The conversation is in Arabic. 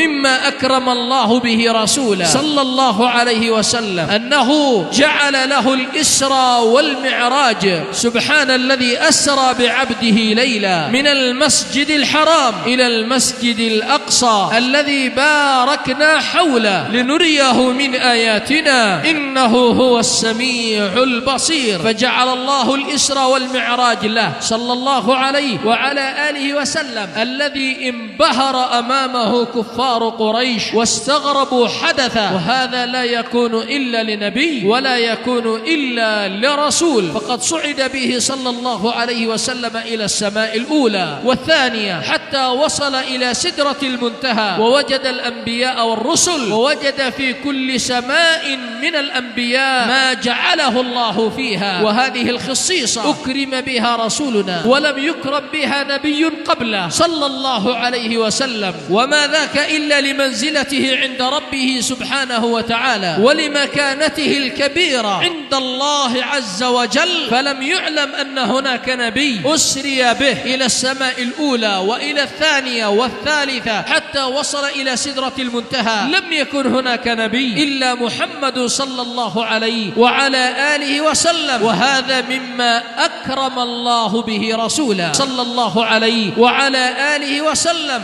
مما أكرم الله به رسوله صلى الله عليه وسلم أنه جعل له الإسرى والمعراج. سبحان الذي أسرى بعبده ليلا من المسجد الحرام إلى المسجد الأقصى الذي باركنا حوله لنريه من آياتنا إنه هو السميع البصير. فجعل الله الإسرى والمعراج له صلى الله عليه وعلى آله وسلم الذي انبهر أمامه كفار قريش واستغربوا حدثه، وهذا لا يكون إلا لنبي ولا يكون إلا لرسول. فقد صعد به صلى الله عليه وسلم إلى السماء الأولى والثانية حتى وصل إلى سدرة المنتهى، ووجد الأنبياء والرسل، ووجد في كل سماء من الأنبياء ما جعله الله فيها. وهذه الخصيصة أكرم بها رسولنا ولم يكرم بها نبي قبله صلى الله عليه وسلم، وما ذاك إلا لمنزلته عند ربه سبحانه وتعالى ولمكانته الكبيرة عند الله عز وجل. فلم يعلم أن هناك نبي أسري به إلى السماء الأولى وإلى الثانية والثالثة حتى وصل إلى سدرة المنتهى. لم يكن هناك نبي إلا محمد صلى الله عليه وعلى آله وسلم، وهذا مما أكرم الله به رسوله صلى الله عليه وعلى آله وسلم.